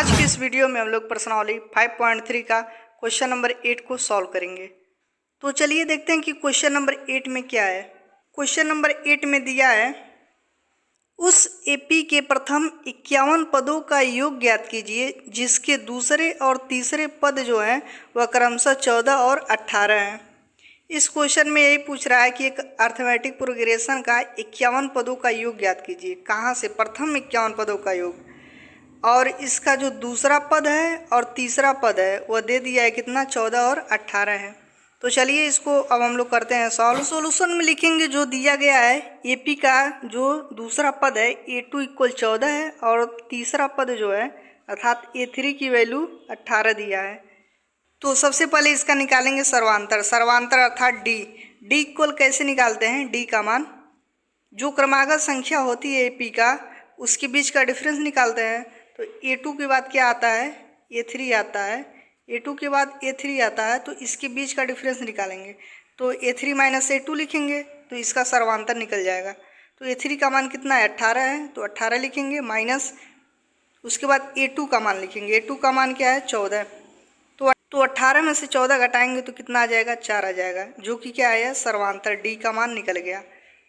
आज की इस वीडियो में हम लोग प्रश्नावली 5.3 का क्वेश्चन नंबर 8 को सॉल्व करेंगे। तो चलिए देखते हैं कि क्वेश्चन नंबर 8 में क्या है। क्वेश्चन नंबर 8 में दिया है, उस एपी के प्रथम 51 पदों का योग ज्ञात कीजिए जिसके दूसरे और तीसरे पद जो हैं वह क्रमशः 14 और 18 हैं। इस क्वेश्चन में यही पूछ रहा है कि एक अर्थमेटिक प्रोग्रेशन का 51 पदों का योग ज्ञात कीजिए। कहाँ से? प्रथम 51 पदों का योग, और इसका जो दूसरा पद है और तीसरा पद है वह दे दिया है कितना? 14 और 18 है। तो चलिए इसको अब हम लोग करते हैं सॉल्व। सॉल्यूशन में लिखेंगे जो दिया गया है, एपी का जो दूसरा पद है A2 इक्वल 14 है और तीसरा पद जो है अर्थात A3 की वैल्यू 18 दिया है। तो सबसे पहले इसका निकालेंगे सर्वांतर। सर्वांतर अर्थात डी इक्वल कैसे निकालते हैं? डी का मान जो क्रमागत संख्या होती है एपी का उसके बीच का डिफरेंस निकालते हैं। तो A2 के बाद क्या आता है? A3 आता है। A2 के बाद A3 आता है, तो इसके बीच का डिफरेंस निकालेंगे। तो A3 माइनस A2 लिखेंगे तो इसका सर्वांतर निकल जाएगा। तो A3 का मान कितना है? 18 है, तो 18 लिखेंगे माइनस उसके बाद A2 का मान लिखेंगे। A2 का मान क्या है? 14। तो 18 में से 14 घटाएंगे तो कितना आ जाएगा? 4 आ जाएगा, जो कि क्या है? सर्वांतर डी का मान निकल गया।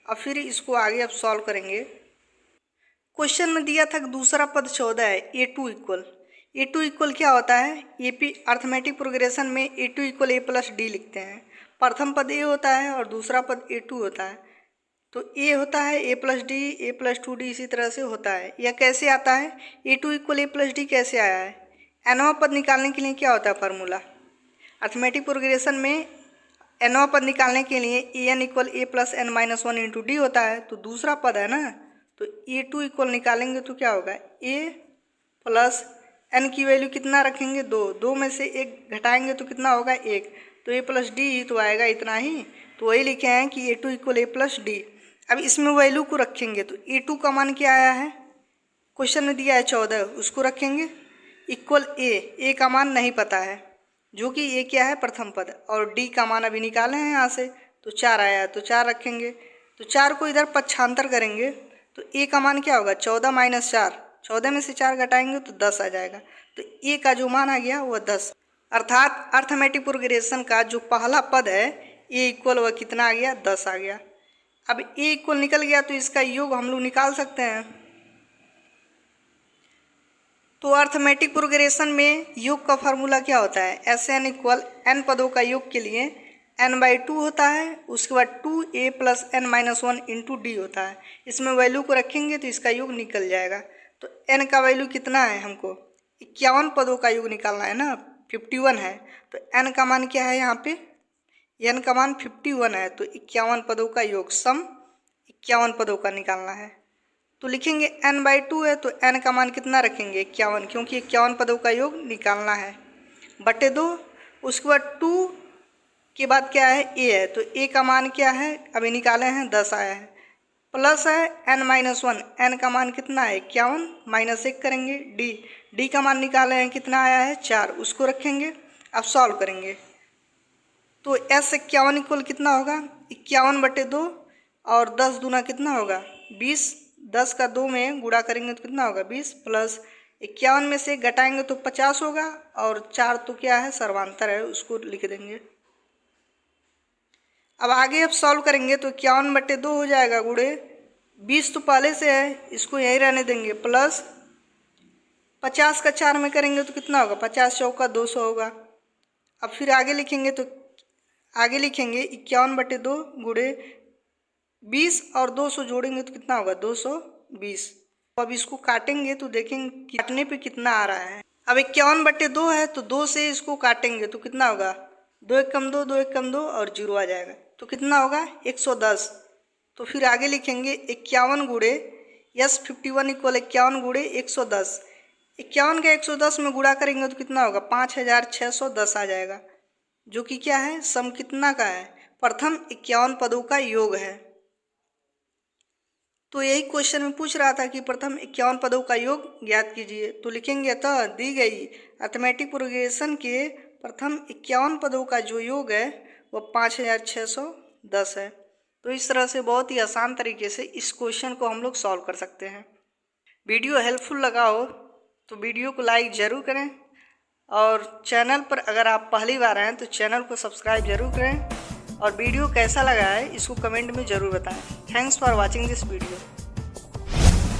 अब फिर इसको आगे अब सॉल्व करेंगे। क्वेश्चन में दिया था कि दूसरा पद 14 है। A2 इक्वल क्या होता है? एपी अर्थमेटिक प्रोग्रेशन में A2 equal A plus D लिखते हैं। प्रथम पद A होता है और दूसरा पद A2 होता है। तो A होता है A plus D, A plus 2D, इसी तरह से होता है। यह कैसे आता है? A2 equal A plus D कैसे आया है? nवां पद निकालने के लिए क्या होता है फार्मूला? अर्थमेटिक प्रोग्रेशन में nवां पद निकालने के लिए an equal A plus n minus 1 into D होता है। तो दूसरा पद है ना, तो A2 इक्वल निकालेंगे तो क्या होगा? A प्लस n की वैल्यू कितना रखेंगे? 2 में से 1 घटाएंगे तो कितना होगा? 1। तो A प्लस डी ही तो आएगा, इतना ही। तो वही लिखे हैं कि A2 equal A plus D. अब इसमें वैल्यू को रखेंगे तो A2 का मान क्या आया है? क्वेश्चन में दिया है 14, उसको रखेंगे इक्वल A का मान नहीं पता है, जो कि A क्या है? प्रथम पद। और D का मान अभी निकाले हैं यहाँ से, तो 4 आया है, तो 4 रखेंगे। तो 4 को इधर पक्षांतर करेंगे तो A का मान क्या होगा? 14 माइनस 4, 14 में से 4 घटाएंगे तो 10 आ जाएगा। तो A का जो मान आ गया वह 10, अर्थात अर्थमेटिक प्रोग्रेशन का जो पहला पद है A इक्वल वह कितना आ गया? 10 आ गया। अब A इक्वल निकल गया तो इसका योग हम लोग निकाल सकते हैं। तो अर्थमेटिक प्रोग्रेशन में योग का फार्मूला क्या होता है? Sn इक्वल n पदों का योग के लिए n/2 होता है, उसके बाद 2a plus n minus 1 into D होता है। इसमें वैल्यू को रखेंगे तो इसका योग निकल जाएगा। तो n का वैल्यू कितना है? हमको 51 पदों का योग निकालना है ना, 51 है। तो n का मान क्या है? यहाँ पे n का मान 51 है, तो 51 पदों का योग सम 51 पदों का निकालना है। तो लिखेंगे n/2 है, तो n का मान कितना रखेंगे? 51, क्योंकि 51 पदों का योग निकालना है, बटे 2। उसके बाद 2 के बाद क्या है? A है, तो A का मान क्या है? अभी निकाले हैं, 10 आया है। प्लस है n माइनस 1, n का मान कितना है? 51, माइनस 1 करेंगे। D का मान निकाले हैं, कितना आया है? 4, उसको रखेंगे। अब सॉल्व करेंगे तो S51 इक्वल कितना होगा? 51 बटे 2, और 10 दूना कितना होगा? 20। 10 का 2 में गुणा करेंगे तो कितना होगा? 20, प्लस 51 में से घटाएंगे तो 50 होगा, और 4 तो क्या है? सर्वांतर है, उसको लिख देंगे। अब आगे अब सॉल्व करेंगे तो 51 बटे 2 हो जाएगा, गुणे 20 तो पहले से है, इसको यहीं रहने देंगे, प्लस 50 का 4 में करेंगे तो कितना होगा? 50 चौका 200 होगा। अब फिर आगे लिखेंगे तो आगे लिखेंगे 51 बटे 2 गुणे 20 और 200 जोड़ेंगे तो कितना होगा? 220। अब इसको काटेंगे तो देखेंगे काटने पे कितना आ रहा है। अब 51 बटे 2 है, तो 2 से इसको काटेंगे तो कितना होगा? 2 एक कम 2, 2 एक कम 2, और 0 आ जाएगा, तो कितना होगा? 110। तो फिर आगे लिखेंगे 51 गुणे S51 इक्वल 51 गुणे 110। 51 का 110 में गुणा करेंगे तो कितना होगा? 5610 आ जाएगा, जो कि क्या है? सम कितना का है? प्रथम 51 पदों का योग है। तो यही क्वेश्चन में पूछ रहा था कि प्रथम 51 पदों का योग ज्ञात कीजिए। तो लिखेंगे अतः दी गई अर्थमेटिक प्रोग्रेशन के प्रथम 51 पदों का जो योग है वह 5610 है। तो इस तरह से बहुत ही आसान तरीके से इस क्वेश्चन को हम लोग सॉल्व कर सकते हैं। वीडियो हेल्पफुल लगा हो तो वीडियो को लाइक ज़रूर करें और चैनल पर अगर आप पहली बार आए हैं तो चैनल को सब्सक्राइब जरूर करें और वीडियो कैसा लगा है इसको कमेंट में ज़रूर बताएं। Thanks for watching this video.